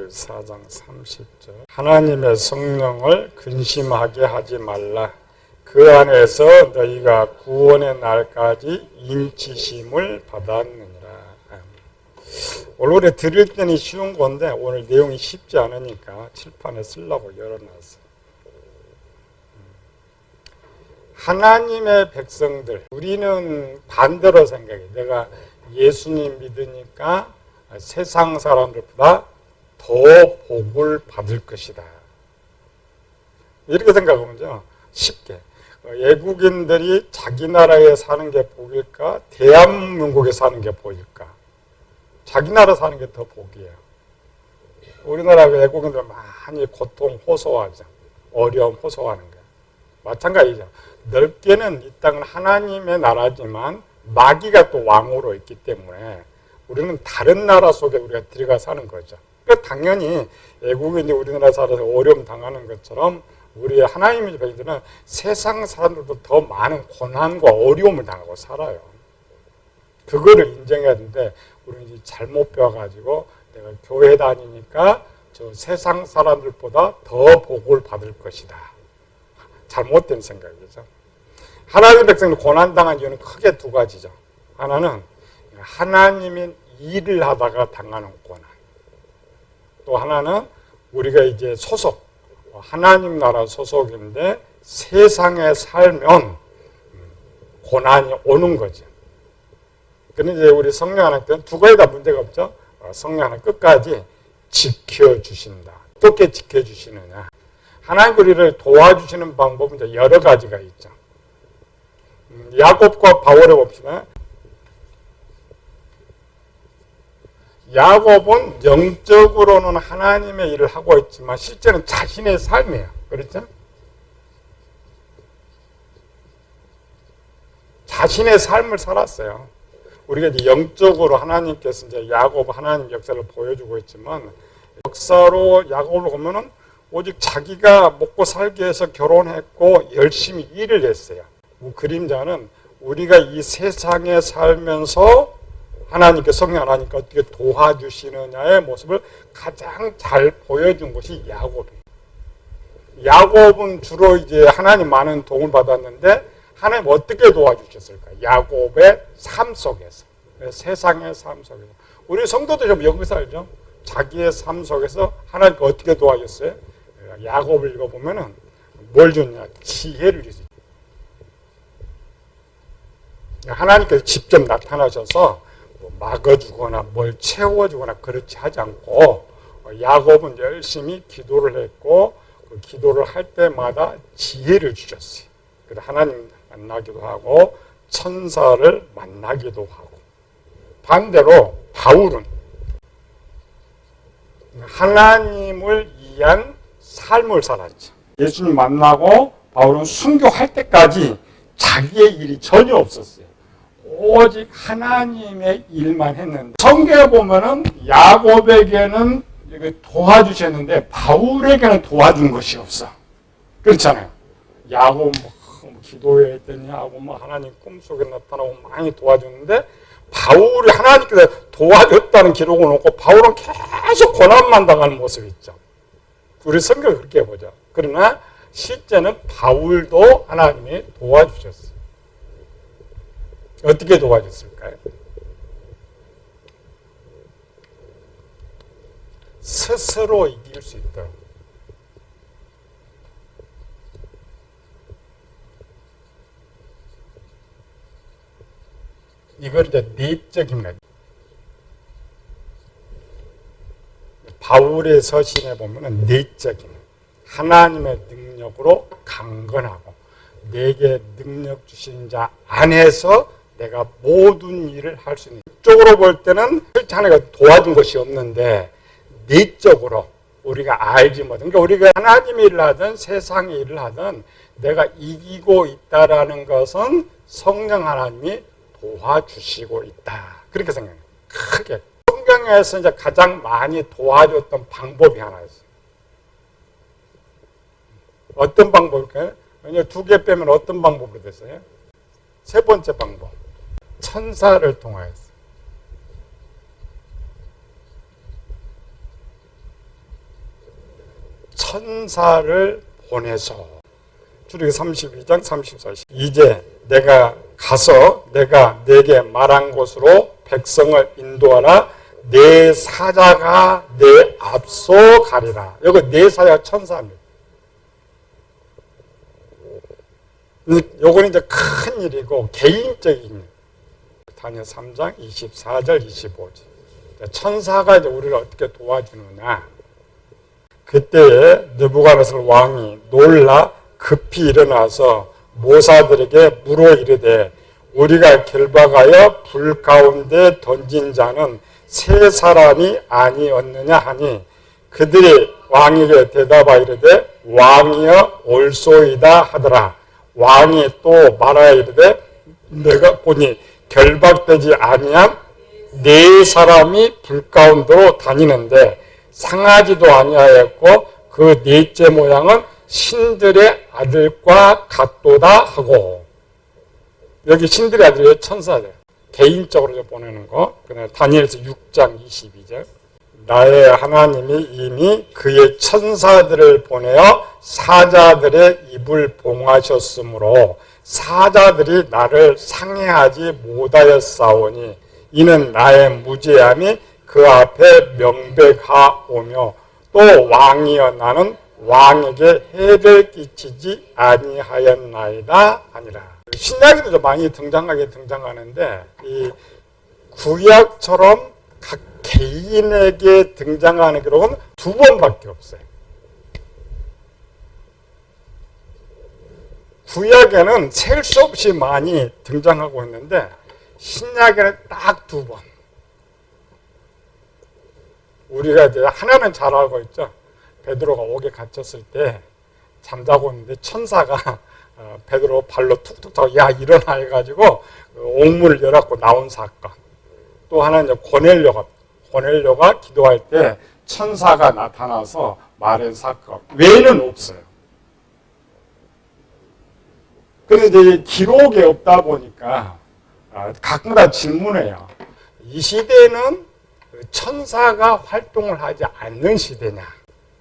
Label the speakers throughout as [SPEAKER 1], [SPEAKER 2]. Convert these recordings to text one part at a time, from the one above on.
[SPEAKER 1] 요한복음 4장 30절 하나님의 성령을 근심하게 하지 말라. 그 안에서 너희가 구원의 날까지 인치심을 받았느니라. 원래 들을 때는 쉬운 건데 오늘 내용이 쉽지 않으니까 칠판에 쓰려고 열어놨어. 하나님의 백성들, 우리는 반대로 생각해. 내가 예수님 믿으니까 세상 사람들보다 더 복을 받을 것이다. 이렇게 생각하면요, 쉽게 외국인들이 자기 나라에 사는 게 복일까, 대한민국에 사는 게 복일까? 자기 나라 사는 게 더 복이에요. 우리나라 외국인들 많이 고통 호소하죠. 어려움 호소하는 거예요. 마찬가지죠. 넓게는 이 땅은 하나님의 나라지만 마귀가 또 왕으로 있기 때문에 우리는 다른 나라 속에 우리가 들어가 사는 거죠. 그러니까 당연히 외국인이 우리나라 살아서 어려움 당하는 것처럼 우리 하나님의 백성들은 세상 사람들도 더 많은 고난과 어려움을 당하고 살아요. 그거를 인정해야 되는데 우리는 잘못 배워가지고 내가 교회 다니니까 저 세상 사람들보다 더 복을 받을 것이다. 잘못된 생각이죠. 하나님의 백성들 고난당한 이유는 크게 두 가지죠. 하나는 하나님의 일을 하다가 당하는 고난. 또 하나는 우리가 이제 소속, 하나님 나라 소속인데 세상에 살면 고난이 오는 거죠. 그런데 이제 우리 성령 하나님께는 두 가지 다 문제가 없죠. 성령 하나님 끝까지 지켜주신다. 어떻게 지켜주시느냐. 하나님 우리를 도와주시는 방법은 여러 가지가 있죠. 야곱과 바울을 봅시다. 야곱은 영적으로는 하나님의 일을 하고 있지만 실제는 자신의 삶이에요. 그렇죠? 자신의 삶을 살았어요. 우리가 이제 영적으로 하나님께서 이제 야곱 하나님 역사를 보여주고 있지만 역사로 야곱을 보면은 오직 자기가 먹고 살기 위해서 결혼했고 열심히 일을 했어요. 그림자는 우리가 이 세상에 살면서 하나님께 성령 하나님께 어떻게 도와주시느냐의 모습을 가장 잘 보여준 것이 야곱이에요. 야곱은 주로 이제 하나님 많은 도움을 받았는데 하나님 어떻게 도와주셨을까? 야곱의 삶 속에서, 세상의 삶 속에서. 우리 성도도 좀 여기서 알죠? 자기의 삶 속에서 하나님께 어떻게 도와줬어요? 야곱을 읽어보면은 뭘 줬냐? 지혜를 줬어요. 하나님께서 직접 나타나셔서 막아주거나 뭘 채워주거나 그렇지 하지 않고 야곱은 열심히 기도를 했고 그 기도를 할 때마다 지혜를 주셨어요. 그래서 하나님 만나기도 하고 천사를 만나기도 하고 반대로 바울은 하나님을 위한 삶을 살았죠. 예수님 만나고 바울은 순교할 때까지 자기의 일이 전혀 없었어요. 오직 하나님의 일만 했는데 성경에 보면은 야곱에게는 도와주셨는데 바울에게는 도와준 것이 없어. 그렇잖아요. 야곱 기도회 했더니 야곱 하나님 꿈속에 나타나고 많이 도와줬는데 바울이 하나님께서 도와줬다는 기록을 놓고 바울은 계속 고난만 당하는 모습이 있죠. 우리 성경을 그렇게 보죠. 그러나 실제는 바울도 하나님이 도와주셨어요. 어떻게 도와줬을까요? 스스로 이길 수 있도록. 이걸 이제 내적입니다. 바울의 서신에 보면은 내적인 하나님의 능력으로 강건하고 내게 능력 주신 자 안에서 내가 모든 일을 할 수 있는. 쪽으로 볼 때는 실제 하나가 도와준 것이 없는데 내적으로 우리가 알지 못한. 그러니까 우리가 하나님의 일을 하든 세상의 일을 하든 내가 이기고 있다라는 것은 성령 하나님이 도와주시고 있다. 그렇게 생각해요. 크게. 성경에서 이제 가장 많이 도와줬던 방법이 하나 있어요. 어떤 방법일까요? 두 개 빼면 어떤 방법으로 됐어요? 세 번째 방법. 천사를 통하여서. 천사를 보내서 출애굽기 32장 34절 이제 내가 가서 내가 네게 말한 곳으로 백성을 인도하라. 내 사자가 내 앞서 가리라. 여기 내 사자가 천사입니다. 요거는 이제 큰 일이고 개인적인 일. 다니엘 3장 24절 25절 천사가 이제 우리를 어떻게 도와주느냐. 그때에 느부갓네살 왕이 놀라 급히 일어나서 모사들에게 물어 이르되 우리가 결박하여 불 가운데 던진 자는 세 사람이 아니었느냐 하니 그들이 왕에게 대답하여 이르되 왕이여 올소이다 하더라. 왕이 또 말하여 이르되 내가 보니 결박되지 아니한 네 사람이 불 가운데로 다니는데 상하지도 아니하였고 그 넷째 모양은 신들의 아들과 같도다 하고 여기 신들의 아들이 천사들 개인적으로 보내는 거. 그다음에 다니엘서 6장 22절 나의 하나님이 이미 그의 천사들을 보내어 사자들의 입을 봉하셨으므로 사자들이 나를 상해하지 못하였사오니 이는 나의 무죄함이 그 앞에 명백하오며 또 왕이여 나는 왕에게 해를 끼치지 아니하였나이다 하니라. 신약에도 좀 많이 등장하는데 이 구약처럼 각 개인에게 등장하는 기록은 2번밖에 없어요. 구약에는 셀 수 없이 많이 등장하고 있는데 신약에는 딱 2번. 우리가 이제 하나는 잘 알고 있죠. 베드로가 옥에 갇혔을 때 잠자고 있는데 천사가 베드로 발로 툭툭 차고 야 일어나 해가지고 옥문을 열었고 나온 사건. 또 하나는 이제 고넬료가 기도할 때 천사가 나타나서 말한 사건 외에는 없어요. 그런데 이제 기록이 없다 보니까 가끔가다 질문해요. 이 시대는 천사가 활동을 하지 않는 시대냐?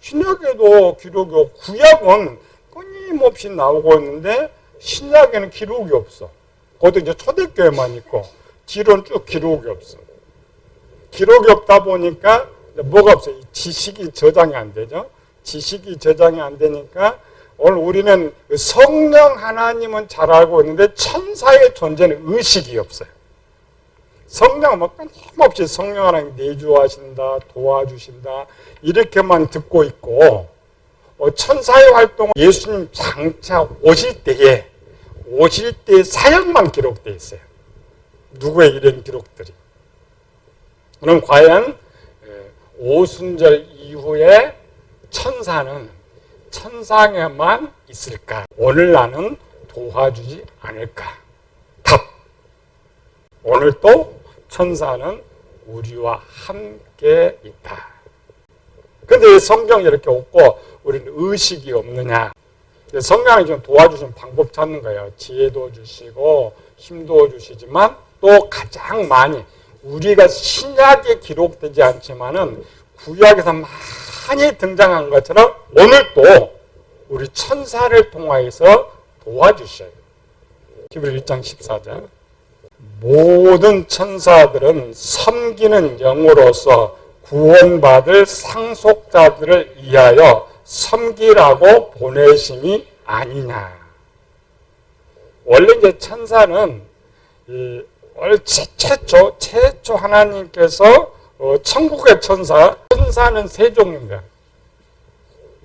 [SPEAKER 1] 신약에도 기록이 없고 구약은 끊임없이 나오고 있는데 신약에는 기록이 없어. 그것도 이제 초대교회만 있고 뒤로는 쭉 기록이 없어. 기록이 없다 보니까 뭐가 없어요? 지식이 저장이 안 되죠. 지식이 저장이 안 되니까 오늘 우리는 성령 하나님은 잘 알고 있는데 천사의 존재는 의식이 없어요. 성령은 뭐 끊임없이 성령 하나님 내주하신다, 도와주신다 이렇게만 듣고 있고 천사의 활동은 예수님 장차 오실 때에 사역만 기록되어 있어요. 누구의 이런 기록들이. 그럼 과연 오순절 이후에 천사는 천상에만 있을까? 오늘 나는 도와주지 않을까? 답. 오늘도 천사는 우리와 함께 있다. 근데 성경이 이렇게 없고 우리는 의식이 없느냐? 성경이 좀 도와주시는 방법 찾는 거예요. 지혜도 주시고 힘도 주시지만 또 가장 많이 우리가 신약에 기록되지 않지만은 구약에서 많이 등장한 것처럼 오늘도 우리 천사를 통하여서 도와주셔요. 히브리 1장 14절 모든 천사들은 섬기는 영으로서 구원받을 상속자들을 위하여 섬기라고 보내심이 아니냐. 원래 이제 천사는 최초 하나님께서 천국의 천사는 세 종류입니다.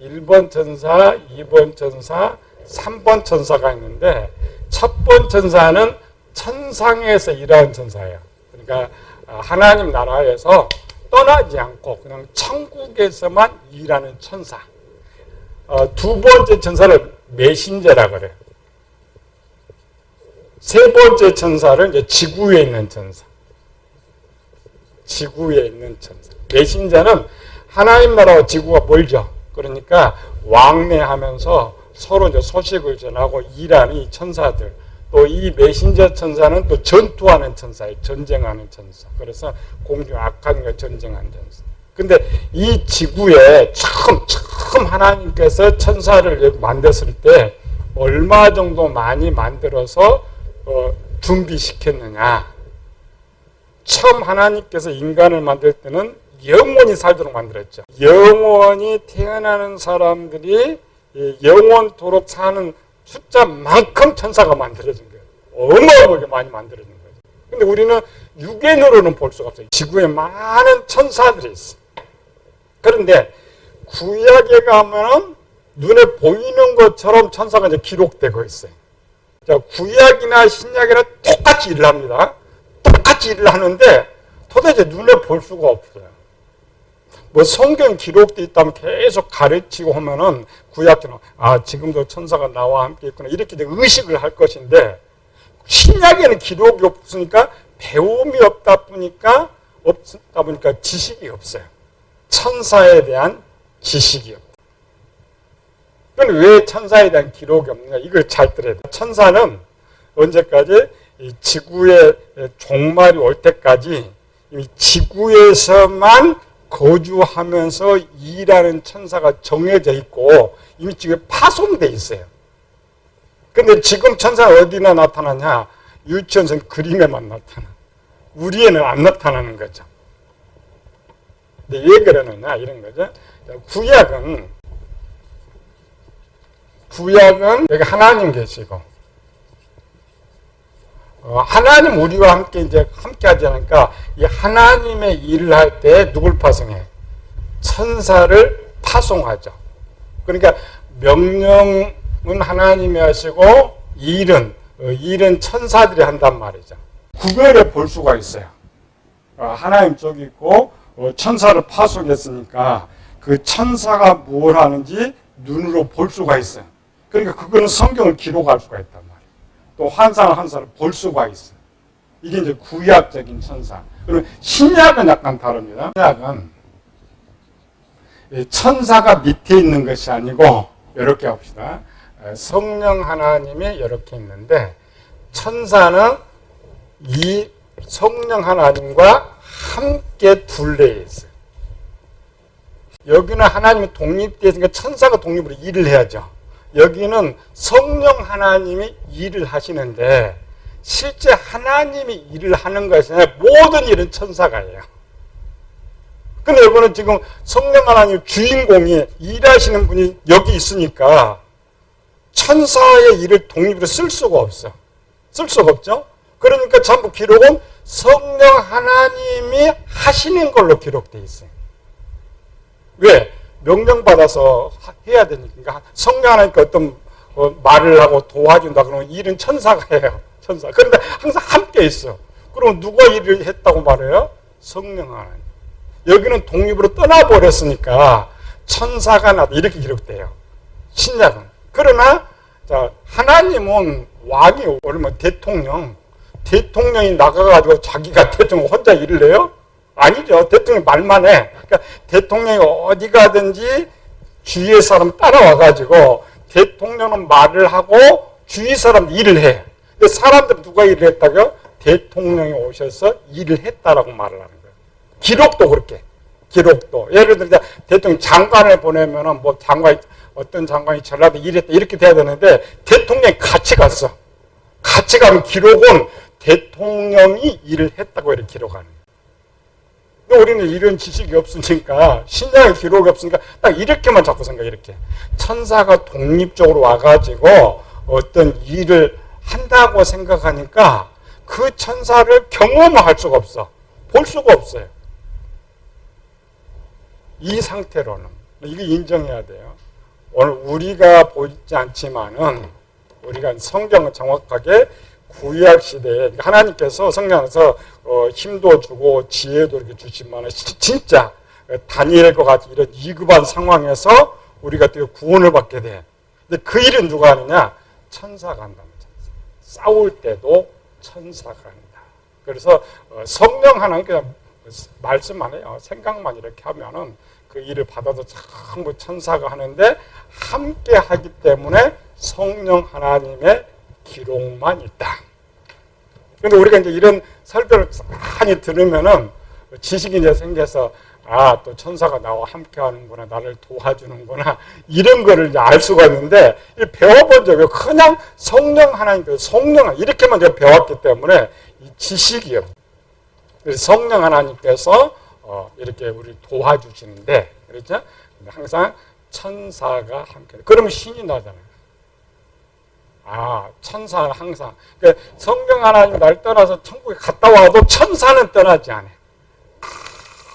[SPEAKER 1] 1번 천사, 2번 천사, 3번 천사가 있는데 첫 번 천사는 천상에서 일하는 천사예요. 그러니까 하나님 나라에서 떠나지 않고 그냥 천국에서만 일하는 천사. 두 번째 천사를 메신저라고 그래요. 세 번째 천사를 이제 지구에 있는 천사. 지구에 있는 천사. 메신저는 하나님 나라와 지구가 멀죠. 그러니까 왕래하면서 서로 이제 소식을 전하고 일하는 이 천사들. 또 이 메신저 천사는 또 전투하는 천사예요. 전쟁하는 천사. 그래서 공중 악한과 전쟁하는 천사. 근데 이 지구에 처음 하나님께서 천사를 만들었을 때 얼마 정도 많이 만들어서 준비시켰느냐. 처음 하나님께서 인간을 만들 때는 영원히 살도록 만들었죠. 영원히 태어나는 사람들이 영원토록 사는 숫자만큼 천사가 만들어진 거예요. 어마어마하게 많이 만들어진 거예요. 근데 우리는 육안으로는 볼 수가 없어요. 지구에 많은 천사들이 있어요. 그런데 구약에 가면은 눈에 보이는 것처럼 천사가 이제 기록되고 있어요. 자, 구약이나 신약이나 똑같이 일을 합니다. 똑같이 일을 하는데 도대체 눈에 볼 수가 없어요. 뭐 성경 기록돼 있다면 계속 가르치고 하면은 구약처럼 지금도 천사가 나와 함께 있구나 이렇게 의식을 할 것인데 신약에는 기록이 없으니까 배움이 없다 보니까 지식이 없어요. 천사에 대한 지식이 없다. 그럼 왜 천사에 대한 기록이 없느냐? 이걸 잘 들어야 돼요. 천사는 언제까지? 이 지구의 종말이 올 때까지 이미 지구에서만 거주하면서 일하는 천사가 정해져 있고 이미 지금 파송돼 있어요. 근데 지금 천사는 어디나 나타나냐? 유치원생 그림에만 나타나. 우리에는 안 나타나는 거죠. 근데 왜 그러느냐? 이런 거죠. 구약은 여기 하나님 계시고 하나님 우리와 함께 이제 함께 하지 않으니까 이 하나님의 일을 할 때 누굴 파송해? 천사를 파송하죠. 그러니까 명령은 하나님이 하시고 일은 천사들이 한단 말이죠. 구별해 볼 수가 있어요. 하나님 쪽이 있고 천사를 파송했으니까 그 천사가 뭘 하는지 눈으로 볼 수가 있어요. 그러니까 그거는 성경을 기록할 수가 있단 말이에요. 또 환상을 볼 수가 있어요. 이게 이제 구약적인 천사. 그리고 신약은 약간 다릅니다. 신약은 천사가 밑에 있는 것이 아니고 이렇게 합시다. 성령 하나님이 이렇게 있는데 천사는 이 성령 하나님과 함께 둘레에 있어요. 여기는 하나님이 독립되어 있으니까 천사가 독립으로 일을 해야죠. 여기는 성령 하나님이 일을 하시는데 실제 하나님이 일을 하는 것이 아니라 모든 일은 천사가 해요. 근데 여기는 지금 성령 하나님 주인공이 일하시는 분이 여기 있으니까 천사의 일을 독립으로 쓸 수가 없어. 쓸 수가 없죠. 그러니까 전부 기록은 성령 하나님이 하시는 걸로 기록되어 있어요. 왜? 명령받아서 해야 되니까. 성령 하나님께 어떤 말을 하고 도와준다 그러면 일은 천사가 해요. 천사. 그런데 항상 함께 있어. 그럼 누가 일을 했다고 말해요? 성령 하나님. 여기는 독립으로 떠나버렸으니까 천사가 나도 이렇게 기록돼요. 신약은. 그러나 하나님은 왕이 오르면 대통령이 나가가지고 자기가 대통령 혼자 일을 해요? 아니죠. 대통령이 말만 해. 그러니까 대통령이 어디 가든지 주위의 사람 따라와가지고 대통령은 말을 하고 주위 사람 일을 해. 근데 사람들은 누가 일을 했다고요? 대통령이 오셔서 일을 했다라고 말을 하는 거예요. 기록도 그렇게. 기록도. 예를 들어 대통령 장관을 보내면은 어떤 장관이 전라도 일했다 이렇게 돼야 되는데 대통령이 같이 갔어. 같이 가면 기록은 대통령이 일을 했다고 이렇게 기록하는 거예요. 근데 우리는 이런 지식이 없으니까 신약의 기록이 없으니까 딱 이렇게만 자꾸 생각해. 이렇게 천사가 독립적으로 와가지고 어떤 일을 한다고 생각하니까 그 천사를 경험할 수가 없어. 볼 수가 없어요. 이 상태로는 이게 인정해야 돼요. 오늘 우리가 보이지 않지만은 우리가 성경을 정확하게 구약 시대에 하나님께서 성령에서 힘도 주고 지혜도 이렇게 주시면 진짜 다니엘과 같이 이런 위급한 상황에서 우리가 또 구원을 받게 돼. 근데 그 일은 누가 하느냐? 천사가 한다는 천사. 싸울 때도 천사가 한다. 그래서 성령 하나님 그냥 말씀만 해요. 생각만 이렇게 하면은 그 일을 받아서 전부 천사가 하는데 함께 하기 때문에 성령 하나님의 기록만 있다. 그런데 우리가 이제 이런 설교를 많이 들으면은 지식이 이제 생겨서 아, 또 천사가 나와 함께 하는구나, 나를 도와주는구나, 이런 거를 이제 알 수가 있는데, 배워본 적이 그냥 성령 하나님께서 성령, 이렇게만 제가 배웠기 때문에 이 지식이요. 그래서 성령 하나님께서 이렇게 우리 도와주시는데, 그렇죠? 항상 천사가 함께. 그러면 신이 나잖아요. 아, 천사는 항상. 그러니까 성령 하나님 날 떠나서 천국에 갔다 와도 천사는 떠나지 않아요.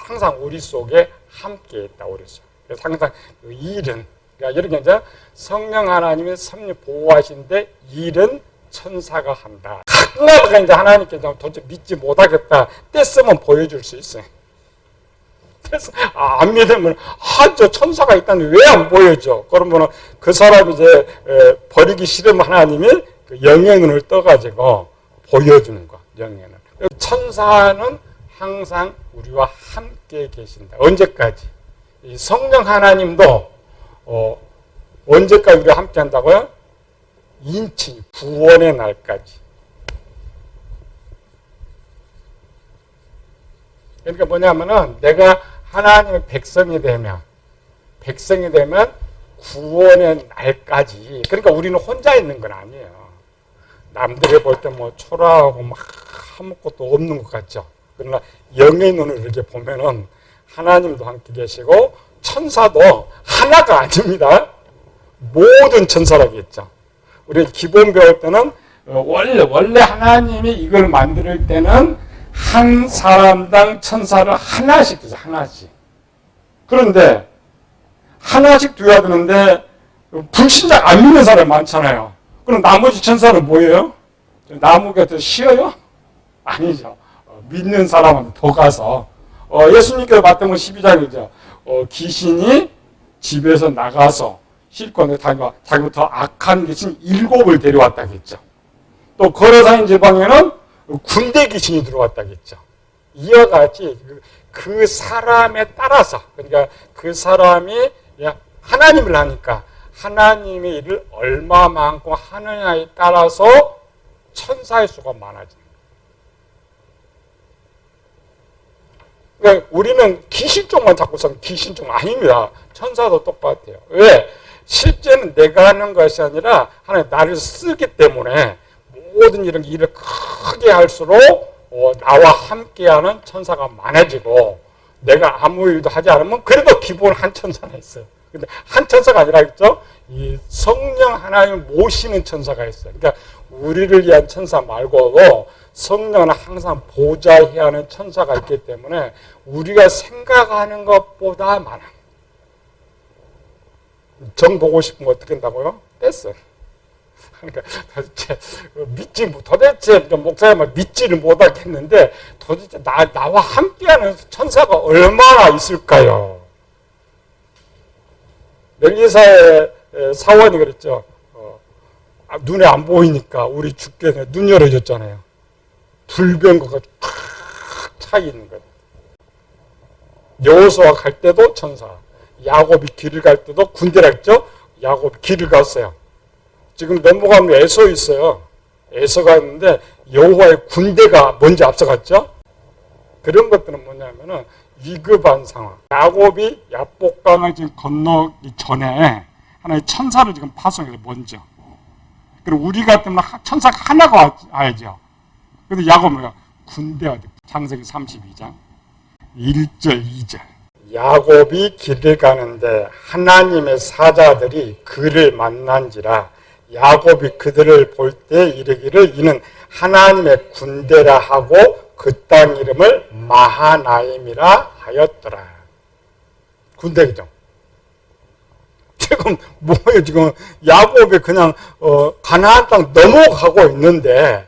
[SPEAKER 1] 항상 우리 속에 함께 있다, 우리 속. 그래서 항상 그 일은, 그러니까 이렇게 이제 성령 하나님의 섭리 보호하신데 일은 천사가 한다. 가끔가다 이제 하나님께 도저히 믿지 못하겠다. 뗐으면 보여줄 수 있어요. 그래서 안 믿으면 저 천사가 있다는데 왜 안 보여줘? 그러면 그 사람이 이제 버리기 싫으면 하나님이 그 영의 눈을 떠가지고 보여주는 거. 영의 눈. 천사는 항상 우리와 함께 계신다. 언제까지? 이 성령 하나님도 언제까지 우리와 함께 한다고요? 인치 구원의 날까지. 그러니까 뭐냐면은 내가 하나님의 백성이 되면 구원의 날까지. 그러니까 우리는 혼자 있는 건 아니에요. 남들이 볼 때 뭐 초라하고 막 아무것도 없는 것 같죠. 그러나 영의 눈을 이렇게 보면은 하나님도 함께 계시고 천사도 하나가 아닙니다. 모든 천사라겠죠. 우리 기본 배울 때는 원래 하나님이 이걸 만들 때는 한 사람당 천사를 하나씩 주죠. 하나씩. 그런데 하나씩 줘야 되는데 불신자 안 믿는 사람이 많잖아요. 그럼 나머지 천사는 뭐예요? 나무 곁에 쉬어요? 아니죠. 믿는 사람한테 더 가서 예수님께서 마태복음 12장이죠. 귀신이 집에서 나가서 실컷 자기부터 악한 귀신 7을 데려왔다겠죠. 또 거라사인 지방에는 군대 귀신이 들어왔다겠죠. 이와 같이 그 사람에 따라서, 그러니까 그 사람이 하나님을 하니까 하나님의 일을 얼마만큼 하느냐에 따라서 천사의 수가 많아집니다. 그러니까 우리는 귀신 쪽만 자꾸 써서 귀신 쪽 아닙니다. 천사도 똑같아요. 왜? 실제는 내가 하는 것이 아니라 하나님 나를 쓰기 때문에 모든 일을 크게 할수록 나와 함께하는 천사가 많아지고, 내가 아무 일도 하지 않으면 그래도 기본 한 천사는 있어요. 근데 한 천사가 아니라 있죠. 이 성령 하나님을 모시는 천사가 있어요. 그러니까 우리를 위한 천사 말고도 성령은 항상 보좌해야 하는 천사가 있기 때문에 우리가 생각하는 것보다 많아. 정 보고 싶으면 어떻게 한다고요? 뺐어요. 그러니까 도대체 목사님은 믿지를 못하겠는데 도대체 나와 함께하는 천사가 얼마나 있을까요? 멜리사의 사원이 그랬죠. 눈에 안 보이니까 우리 주께서 눈 열어줬잖아요. 불병거가 탁 차 있는 거예요. 여호수아 갈 때도 천사, 야곱이 길을 갈 때도 군대라 했죠. 야곱이 길을 갔어요. 지금 넘어가면 에서 있어요. 에서가 있는데 여호와의 군대가 먼저 앞서갔죠. 그런 것들은 뭐냐면은 위급한 상황. 야곱이 야복강을 지금 건너기 전에 하나의 천사를 지금 파송해서 먼저. 그리고 우리 같으면 천사가 하나가 와야죠. 그런데 야곱은 군대가 돼. 창세기 32장 1절 2절. 야곱이 길을 가는데 하나님의 사자들이 그를 만난지라. 야곱이 그들을 볼 때 이르기를 이는 하나님의 군대라 하고 그 땅 이름을 마하나임이라 하였더라. 군대죠. 지금 뭐예요? 지금 야곱이 그냥 가나안 땅 넘어가고 있는데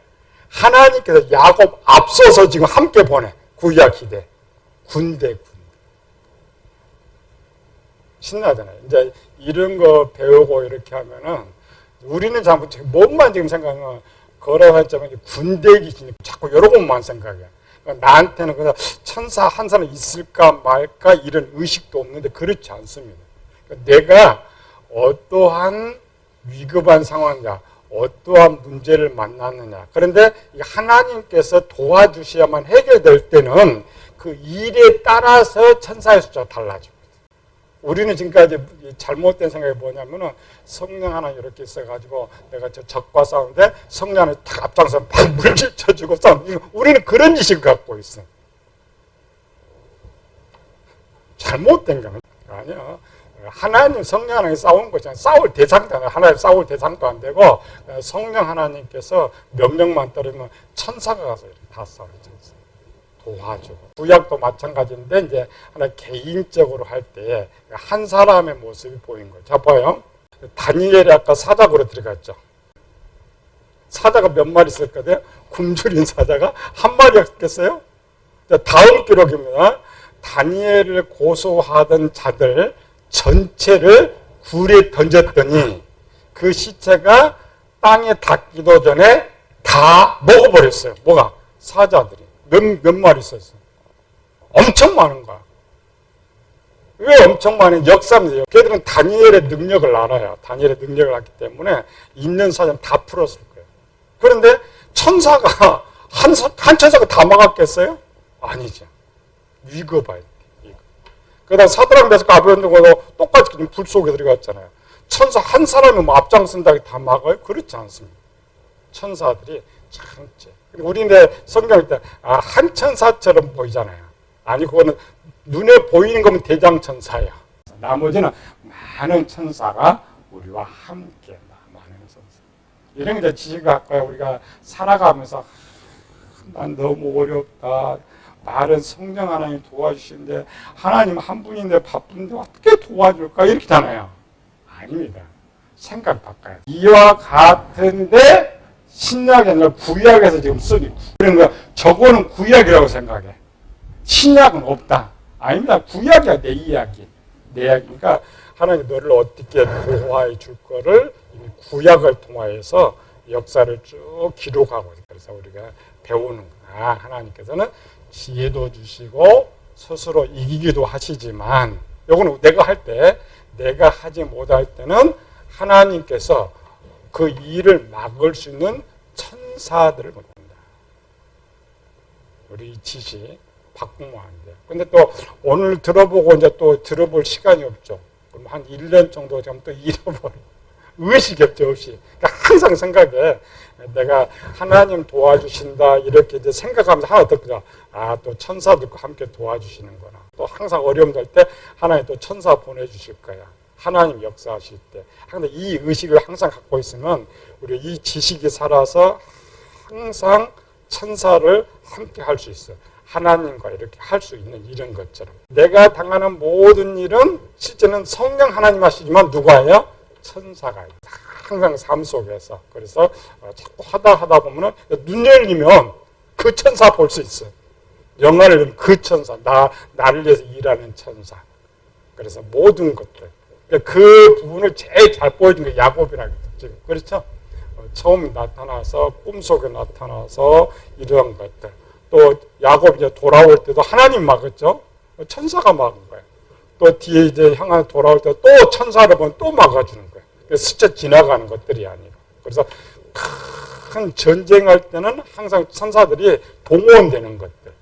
[SPEAKER 1] 하나님께서 야곱 앞서서 지금 함께 보내. 구약 시대 군대. 신나잖아요. 이제 이런 거 배우고 이렇게 하면은 우리는 자꾸 뭔만 지금 생각하면 거라하자면 군대 귀신이 자꾸 여러 곳만 생각해. 그러니까 나한테는 그냥 천사 한 사람 있을까 말까 이런 의식도 없는데 그렇지 않습니다. 그러니까 내가 어떠한 위급한 상황이냐, 어떠한 문제를 만났느냐. 그런데 하나님께서 도와주셔야만 해결될 때는 그 일에 따라서 천사의 숫자가 달라집니다. 우리는 지금까지 잘못된 생각이 뭐냐면은 성령 하나 이렇게 있어가지고 내가 저 적과 싸우는데 성령 하나 딱 앞장서 막 물질쳐주고 싸우는, 우리는 그런 지식을 갖고 있어. 잘못된 거는 아니야. 하나님 성령 하나님 싸우는 거잖아요. 싸울 대상도 아니야. 하나님 싸울 대상도 안 되고 성령 하나님께서 명령만 떨어지면 천사가 가서 이렇게 다 싸우죠. 도와주고. 구약도 마찬가지인데 이제 하나 개인적으로 할 때 한 사람의 모습이 보인 거예요. 자 봐요. 다니엘이 아까 사자굴에 들어갔죠. 사자가 몇 마리 있었거든요. 굶주린 사자가 한 마리였겠어요? 다음 기록입니다. 다니엘을 고소하던 자들 전체를 굴에 던졌더니 그 시체가 땅에 닿기도 전에 다 먹어버렸어요. 뭐가? 사자들이. 몇 마리 있었어요. 엄청 많은 거야. 왜 엄청 많은 역사입니다. 걔들은 다니엘의 능력을 알아요. 다니엘의 능력을 알기 때문에 있는 사자는 다 풀었을 거예요. 그런데 천사가 한 천사가 다 막았겠어요? 아니죠. 위급해야 돼. 그러다 사드락 메삭 아벤노고도 똑같이 불 속에 들어갔잖아요. 천사 한 사람이 뭐 앞장선다고 다 막아요? 그렇지 않습니다. 천사들이 참지. 우리는 성경일 때 한 천사처럼 보이잖아요. 아니 그거는 눈에 보이는 거면 대장천사야. 나머지는 많은 천사가 우리와 함께 많은 천사. 이런 이제 지식을 갖고 우리가 살아가면서 난 너무 어렵다. 말은 성령 하나님 도와주시는데 하나님 한 분인데 바쁜데 어떻게 도와줄까 이렇게잖아요. 아닙니다. 생각 바꿔야 돼. 이와 같은데 신약이 아니라 구약에서 지금 쓰니 그런 거 저거는 구약이라고 생각해. 신약은 없다. 아닙니다. 구약이야. 내 이야기. 내 이야기니까 하나님 너를 어떻게 보호해 줄 거를 이미 구약을 통하여서 역사를 쭉 기록하고 있어요. 그래서 우리가 배우는 거야. 하나님께서는 지혜도 주시고 스스로 이기기도 하시지만 요거는 내가 할 때 내가 하지 못할 때는 하나님께서 그 일을 막을 수 있는 천사들을 보낸다. 우리 지식 바꾸면 안 돼요. 근데 또 오늘 들어보고 이제 또 들어볼 시간이 없죠. 그럼 한 1년 정도 되면 또 잃어버려. 의식이 없죠, 없이. 그러니까 항상 생각해. 내가 하나님 도와주신다, 이렇게 이제 생각하면서 하나 더, 또 천사들과 함께 도와주시는구나. 또 항상 어려움 될 때 하나님 또 천사 보내주실 거야. 하나님 역사하실 때. 근데 이 의식을 항상 갖고 있으면 우리 이 지식이 살아서 항상 천사를 함께 할 수 있어요. 하나님과 이렇게 할 수 있는 이런 것처럼. 내가 당하는 모든 일은 실제는 성령 하나님 하시지만 누가 해요? 천사가 해요. 항상 삶 속에서. 그래서 자꾸 하다 보면은 눈 열리면 그 천사 볼 수 있어요. 영화를 보면 그 천사, 나를 위해서 일하는 천사. 그래서 모든 것들. 그 부분을 제일 잘 보여준 게 야곱이라고 지금 그렇죠? 처음 나타나서 꿈속에 나타나서 이러한 것들. 또 야곱이 이제 돌아올 때도 하나님 막았죠. 천사가 막은 거예요. 또 뒤에 이제 향한 돌아올 때 또 천사를 보면 또 막아주는 거예요. 스쳐 지나가는 것들이 아니고. 그래서 큰 전쟁할 때는 항상 천사들이 동원되는 것들.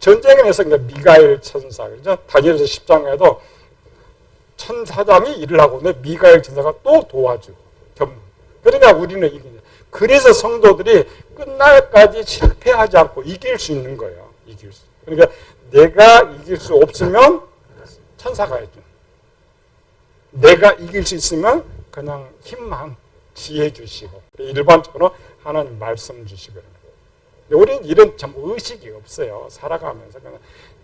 [SPEAKER 1] 전쟁에서 미가엘 천사, 그죠? 다니엘서 10장에도 천사장이 일을 하고 있는데 미가엘 천사가 또 도와주고. 그러니까 우리는 이기는. 그래서 성도들이 끝날까지 실패하지 않고 이길 수 있는 거예요. 이길 수. 그러니까 내가 이길 수 없으면 천사가 해줘. 내가 이길 수 있으면 그냥 힘만 지혜 주시고 일반적으로 하나님 말씀 주시고. 우리는 이런 전부 의식이 없어요. 살아가면서 그냥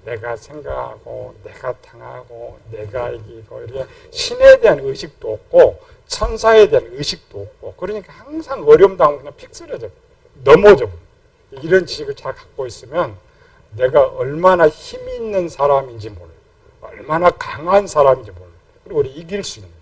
[SPEAKER 1] 내가 생각하고 내가 당하고 내가 이기고 이렇게 신에 대한 의식도 없고 천사에 대한 의식도 없고 그러니까 항상 어려움 당하면 그냥 픽 쓰러져 넘어져. 이런 지식을 잘 갖고 있으면 내가 얼마나 힘 있는 사람인지 몰라. 얼마나 강한 사람인지 몰라. 그리고 우리 이길 수 있는